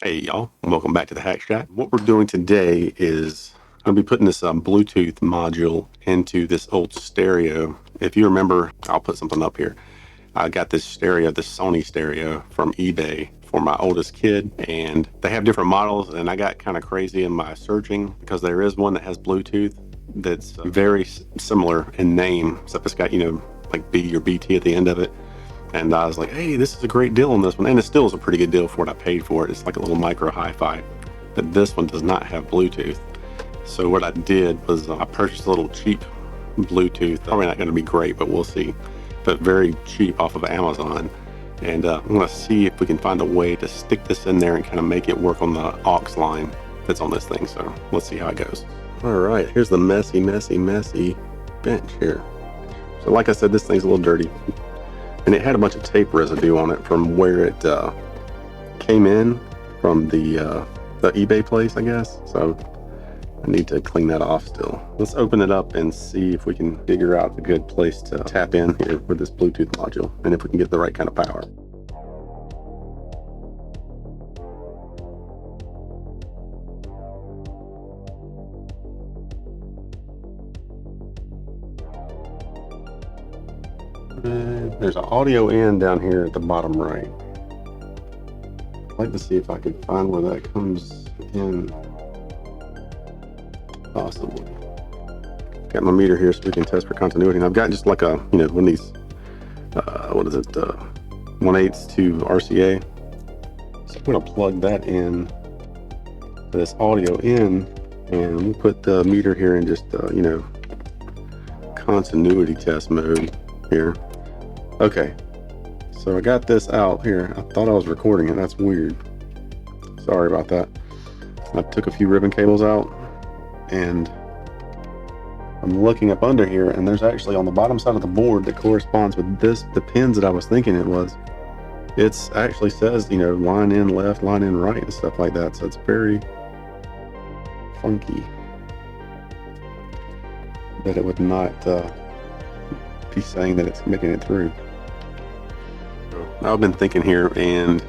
Hey y'all, welcome back to the HackShack. What we're doing today is I'm going to be putting this Bluetooth module into this old stereo. If you remember, I'll put something up here. I got this stereo, this Sony stereo from eBay for my oldest kid, and they have different models, and I got kind of crazy in my searching because there is one that has Bluetooth that's very similar in name, except it's got, like B or BT at the end of it. And I was like, hey, this is a great deal on this one. And it still is a pretty good deal for what I paid for it. It's like a little micro hi-fi. But this one does not have Bluetooth. So what I did was I purchased a little cheap Bluetooth. Probably not going to be great, but we'll see. But very cheap off of Amazon. And I'm going to see if we can find a way to stick this in there and kind of make it work on the aux line that's on this thing. So let's see how it goes. All right, here's the messy bench here. So like I said, this thing's a little dirty. And it had a bunch of tape residue on it from where it came in from the eBay place, I guess. So I need to clean that off still. Let's open it up and see if we can figure out a good place to tap in here with this Bluetooth module, and if we can get the right kind of power. There's an audio in down here at the bottom right. I'd like to see if I can find where that comes in. Possibly. Got my meter here so we can test for continuity. And I've got just like a, one of these, what is it, 1/8 to RCA. So I'm going to plug that in, this audio in, and we'll put the meter here in just, continuity test mode here. Okay, so I got this out here. I thought I was recording it. That's weird. Sorry about that. I took a few ribbon cables out, and I'm looking up under here, and there's actually on the bottom side of the board that corresponds with the pins that I was thinking it was. It's actually says, line in left, line in right, and stuff like that. So it's very funky that it would not be saying that it's making it through. I've been thinking here, and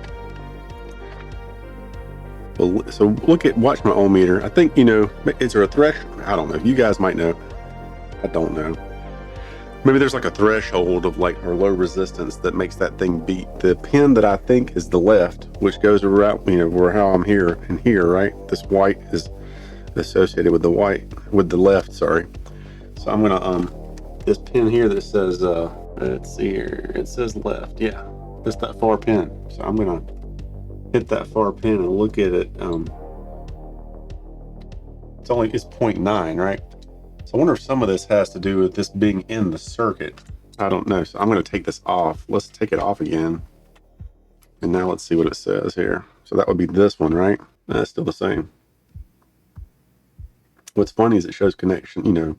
so watch my ohm meter. I think, is there a threshold? I don't know. You guys might know. I don't know. Maybe there's like a threshold of or low resistance that makes that thing beat. The pin that I think is the left, which goes around, where how I'm here and here, right? This white is associated with the left, sorry. So I'm gonna, this pin here that says, let's see here, it says left, yeah. Just that far pin. So I'm gonna hit that far pin and look at it. It's 0.9, right? So I wonder if some of this has to do with this being in the circuit. I don't know. So I'm gonna take this off. Let's take it off again. And now let's see what it says here. So that would be this one, right? That's still the same. What's funny is it shows connection,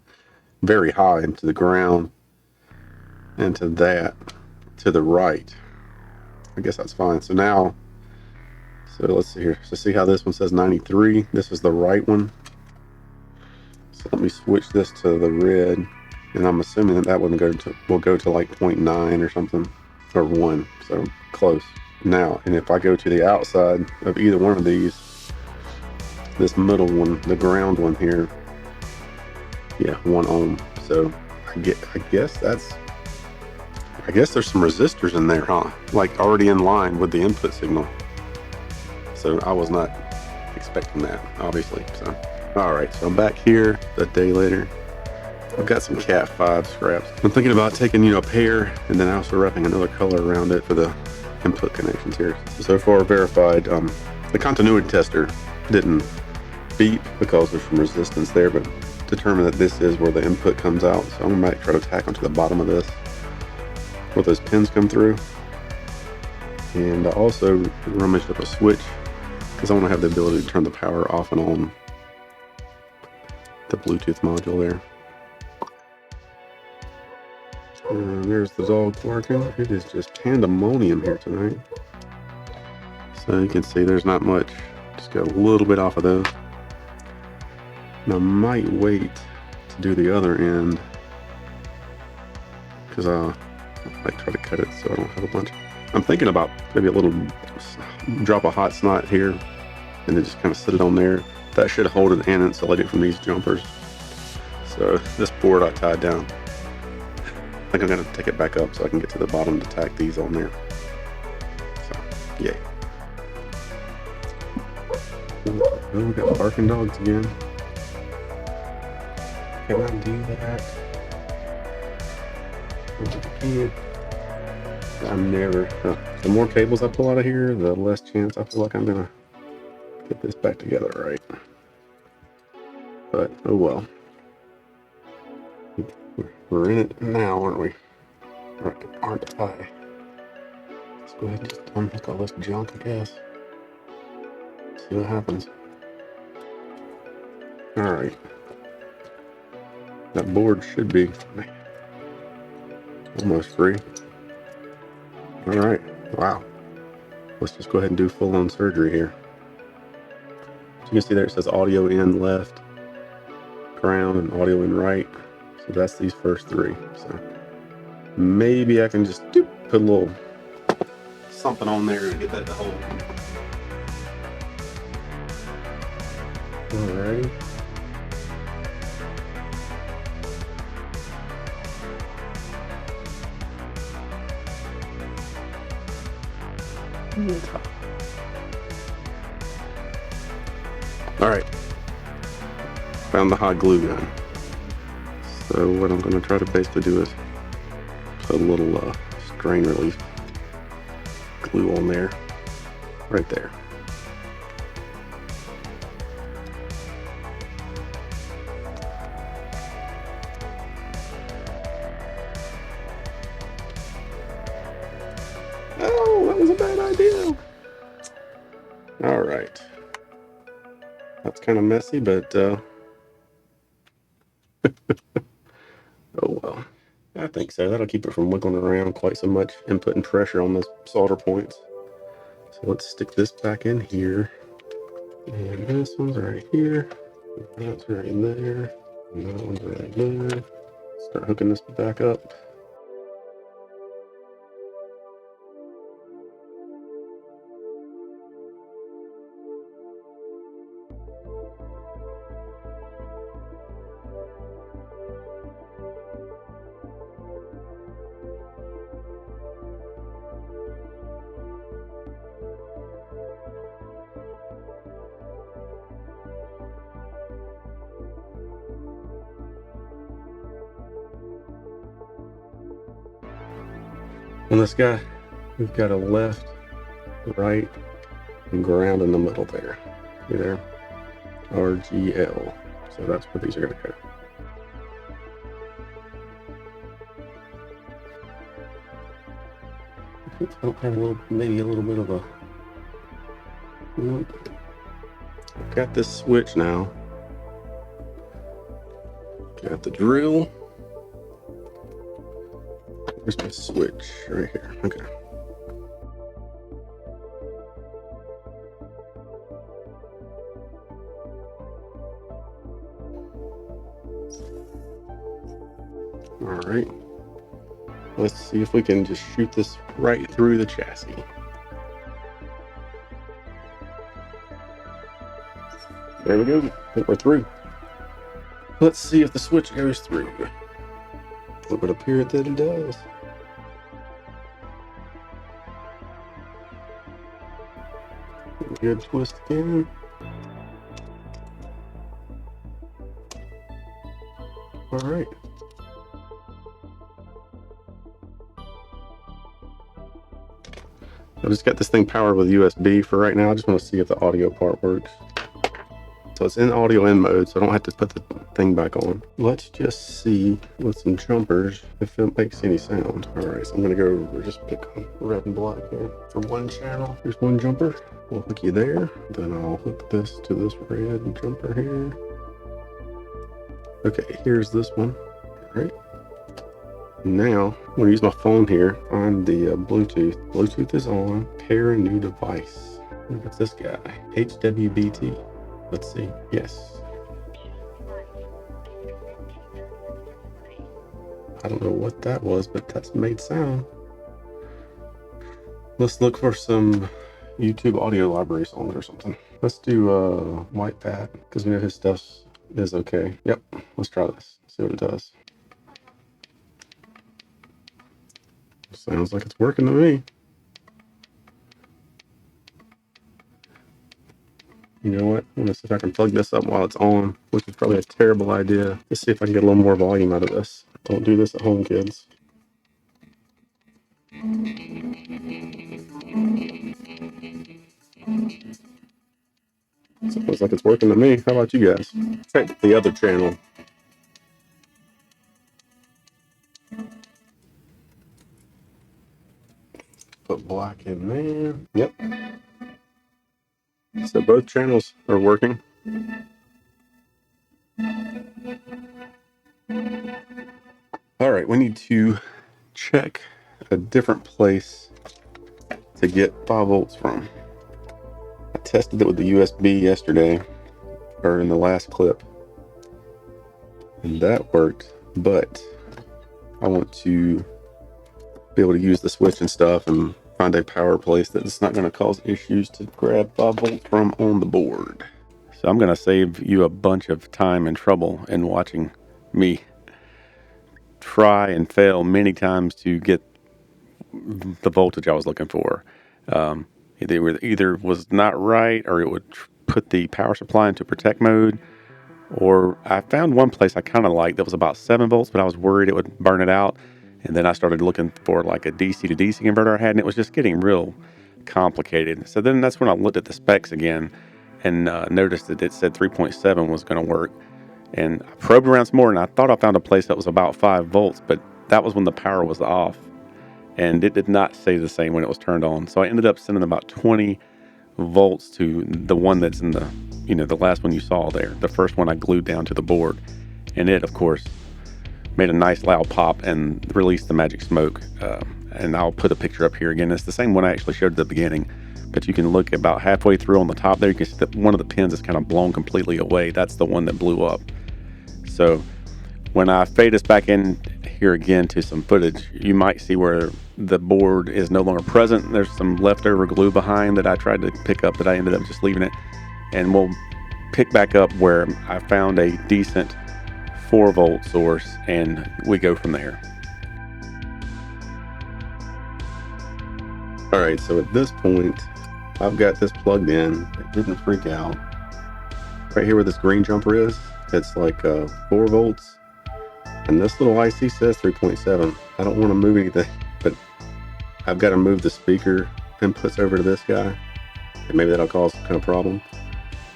very high into the ground and to that, to the right. I guess that's fine. So now, let's see here. So see how this one says 93? This is the right one. So let me switch this to the red, and I'm assuming that one will go to like 0.9 or something, or 1. So close. Now, and if I go to the outside of either one of these, this middle one, the ground one here, yeah, 1 ohm. So I guess there's some resistors in there, huh? Like already in line with the input signal. So I was not expecting that, obviously. So, all right, so I'm back here a day later. I've got some Cat 5 scraps. I'm thinking about taking, a pair and then also wrapping another color around it for the input connections here. So far verified, the continuity tester didn't beep because there's some resistance there, but determined that this is where the input comes out. So I might try to tack onto the bottom of this where those pins come through. And I also rummaged up a switch because I want to have the ability to turn the power off and on the Bluetooth module there. And there's the dog barking. It is just pandemonium here tonight. So you can see there's not much. Just got a little bit off of those. And I might wait to do the other end because I might try to cut it so I don't have a bunch. I'm thinking about maybe a little drop of hot snot here and then just kind of sit it on there. That should hold it and insulate it from these jumpers. So this board I tied down. I think I'm gonna take it back up so I can get to the bottom to tack these on there. So, yeah. Oh, we got barking dogs again. Can I do that? I'm never. The more cables I pull out of here, the less chance I feel like I'm gonna get this back together right. But oh well. We're in it now, aren't we? Aren't I? Let's go ahead and just unhook all this junk, I guess. See what happens. Alright. That board should be almost free. Alright. Wow. Let's just go ahead and do full-on surgery here. As you can see there, it says audio in left, ground, and audio in right. So that's these first three. So maybe I can just put a little something on there to get that to hold. Alrighty. Alright. Found the hot glue gun. So what I'm going to try to basically do is put a little strain relief glue on there. Right there. Oh, that was a bad idea. All right. That's kind of messy, but oh well. I think so. That'll keep it from wiggling around quite so much and putting pressure on those solder points. So let's stick this back in here. And this one's right here. That's right there. And that one's right there. Start hooking this back up. On this guy, we've got a left, right, and ground in the middle there. See there? RGL. So that's where these are going to go. I don't have maybe a little bit of a... I've got this switch now. Got the drill. Where's my switch? Right here. Okay. All right. Let's see if we can just shoot this right through the chassis. There we go. I think we're through. Let's see if the switch goes through. It would appear that it does. Good twist again. All right. I've just got this thing powered with USB for right now. I just want to see if the audio part works. So it's in audio in mode, so I don't have to put the thing back on. Let's just see with some jumpers if it makes any sound. All right, so I'm gonna go just pick on red and black here for one channel. Here's one jumper. We'll hook you there. Then I'll hook this to this red jumper here. Okay, here's this one. All right. Now, I'm gonna use my phone here on the Bluetooth. Bluetooth is on. Pair a new device. What's this guy? HWBT. Let's see. Yes. I don't know what that was, but that's made sound. Let's look for some YouTube audio libraries on there or something. Let's do white pad because we know his stuff is okay. Yep, let's try this. See what it does. Sounds like it's working to me. You know what? I'm gonna see if I can plug this up while it's on, which is probably a terrible idea. Let's see if I can get a little more volume out of this. Don't do this at home, kids. So it looks like it's working to me. How about you guys? Check the other channel. Put black in there. Yep. So both channels are working. All right, we need to check a different place to get 5 volts from. I tested it with the USB yesterday, or in the last clip, and that worked, but I want to be able to use the switch and stuff and find a power place that's not going to cause issues to grab 5 volts from on the board. So I'm going to save you a bunch of time and trouble in watching me try and fail many times to get the voltage I was looking for. It either was not right, or it would put the power supply into protect mode, or I found one place I kind of liked that was about 7 volts, but I was worried it would burn it out. And then I started looking for like a DC to DC converter I had, and it was just getting real complicated. So then that's when I looked at the specs again and noticed that it said 3.7 was going to work. And I probed around some more, and I thought I found a place that was about 5 volts, but that was when the power was off. And it did not stay the same when it was turned on. So I ended up sending about 20 volts to the one that's in the, the last one you saw there. The first one I glued down to the board. And it, of course, made a nice loud pop and released the magic smoke. And I'll put a picture up here again. It's the same one I actually showed at the beginning. But you can look about halfway through on the top there. You can see that one of the pins is kind of blown completely away. That's the one that blew up. So when I fade us back in here again to some footage, you might see where the board is no longer present. There's some leftover glue behind that I tried to pick up that I ended up just leaving it. And we'll pick back up where I found a decent 4 volt source, and we go from there. All right, so at this point, I've got this plugged in. It didn't freak out. Right here where this green jumper is, it's like 4 volts. And this little IC says 3.7. I don't want to move anything, but I've got to move the speaker inputs over to this guy. And maybe that'll cause some kind of problem.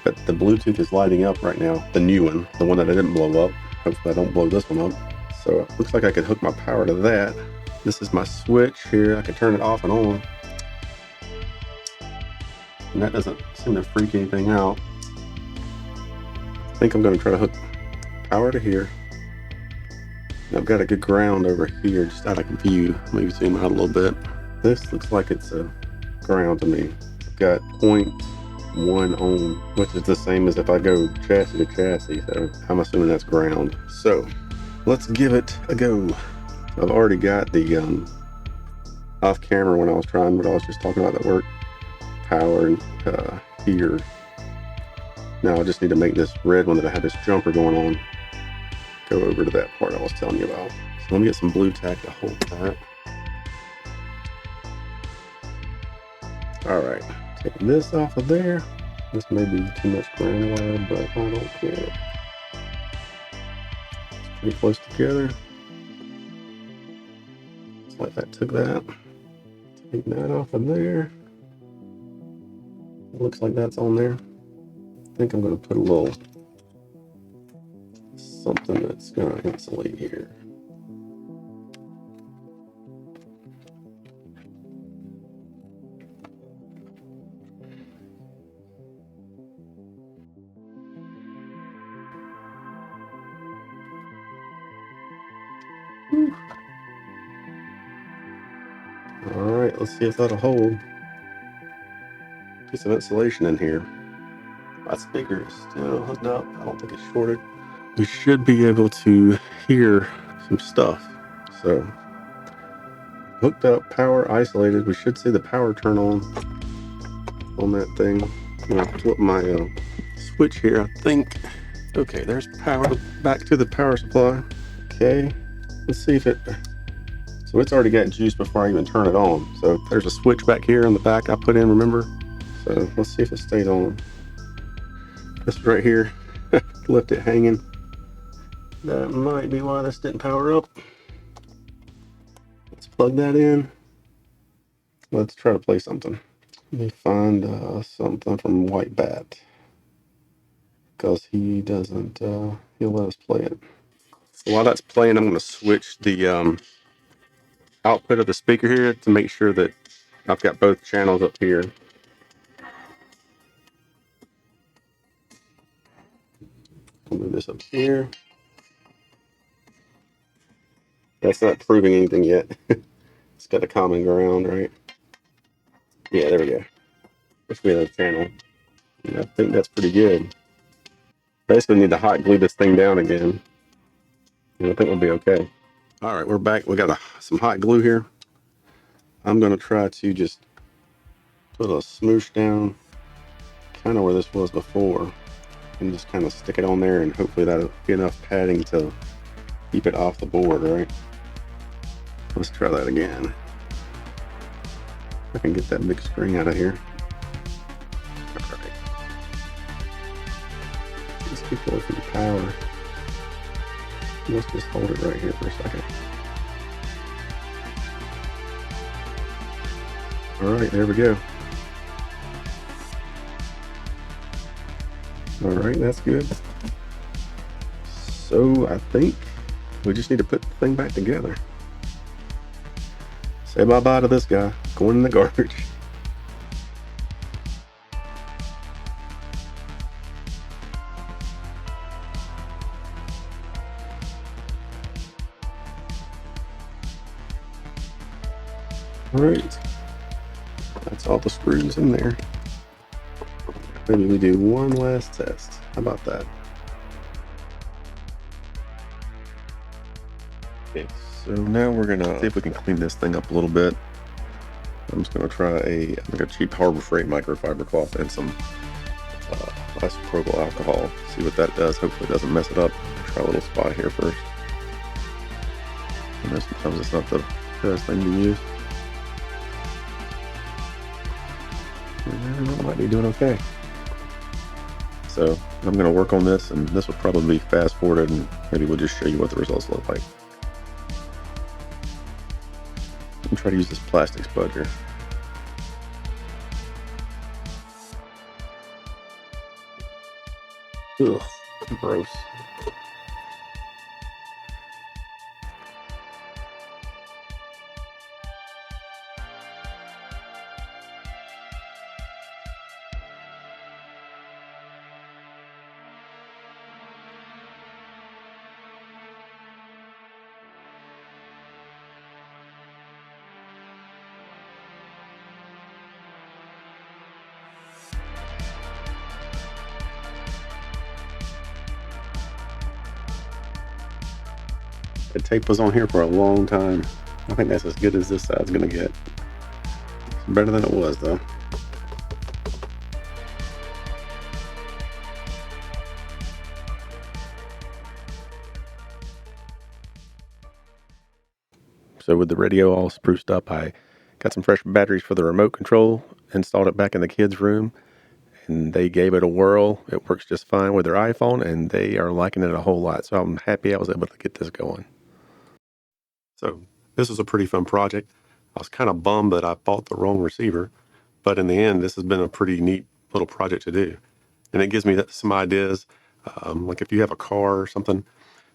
But the Bluetooth is lighting up right now. The new one, the one that I didn't blow up. Hopefully I don't blow this one up. So it looks like I could hook my power to that. This is my switch here. I can turn it off and on. And that doesn't seem to freak anything out. I think I'm going to try to hook power to here. I've got a good ground over here, just out of view. Maybe zoom out a little bit. This looks like it's a ground to me. I've got 0.1 ohm, which is the same as if I go chassis to chassis. So I'm assuming that's ground. So let's give it a go. I've already got the off camera when I was trying what I was just talking about that worked. Power and here. Now I just need to make this red one that I have this jumper going on go over to that part I was telling you about. So let me get some blue tack to hold that. All right, taking this off of there. This may be too much ground wire, but I don't care. It's pretty close together. Just like that took that. Take that off of there. It looks like that's on there. I think I'm going to put a little something that's going to insulate here. All right, let's see if that'll hold. Piece of insulation in here. My speaker is still hooked up. I don't think it's shorted. We should be able to hear some stuff. So, hooked up, power isolated. We should see the power turn on. on that thing. I'm gonna flip my switch here, I think. Okay, there's power. Back to the power supply. Okay, let's see if it. So it's already got juice before I even turn it on. So there's a switch back here in the back I put in, remember? So let's see if it stayed on. This right here, left it hanging. That might be why this didn't power up. Let's plug that in. Let's try to play something. Let me find something from White Bat, because he doesn't, he'll let us play it. So while that's playing, I'm going to switch the output of the speaker here to make sure that I've got both channels up here. I'll move this up here. That's not proving anything yet. It's got a common ground, right? Yeah, there we go. This will be another channel. And I think that's pretty good. Basically need to hot glue this thing down again. And I think we'll be okay. All right, we're back. We got some hot glue here. I'm going to try to just put a smoosh down kind of where this was before and just kind of stick it on there, and hopefully that'll be enough padding to keep it off the board, right? Let's try that again. I can get that big screen out of here. All right. Let's keep away from the power. Let's just hold it right here for a second. All right, there we go. All right, that's good. So I think we just need to put the thing back together. Say bye-bye to this guy. Going in the garbage. All right. That's all the screws in there. Maybe we do one last test. How about that? Okay, so now we're gonna see if we can clean this thing up a little bit. I'm just gonna try a cheap Harbor Freight microfiber cloth and some isopropyl alcohol. See what that does. Hopefully it doesn't mess it up. Try a little spot here first. I know sometimes it's not the best thing to use. It might be doing okay. So I'm going to work on this, and this will probably be fast forwarded, and maybe we'll just show you what the results look like. And try to use this plastic spud here. Ugh, gross. The tape was on here for a long time. I think that's as good as this side's gonna get. It's better than it was though. So with the radio all spruced up, I got some fresh batteries for the remote control, installed it back in the kids' room, and they gave it a whirl. It works just fine with their iPhone, and they are liking it a whole lot. So I'm happy I was able to get this going. So this was a pretty fun project. I was kind of bummed that I bought the wrong receiver, but in the end, this has been a pretty neat little project to do. And it gives me some ideas. Like if you have a car or something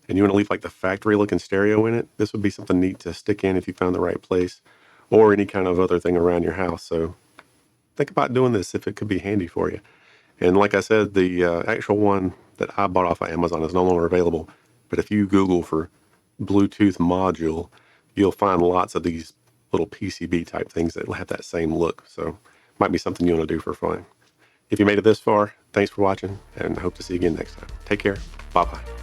and you want to leave like the factory looking stereo in it, this would be something neat to stick in if you found the right place, or any kind of other thing around your house. So think about doing this if it could be handy for you. And like I said, the actual one that I bought off of Amazon is no longer available. But if you Google for Bluetooth module, you'll find lots of these little PCB type things that will have that same look. So might be something you want to do for fun. If you made it this far, thanks for watching, and hope to see you again next time. Take care. Bye-bye.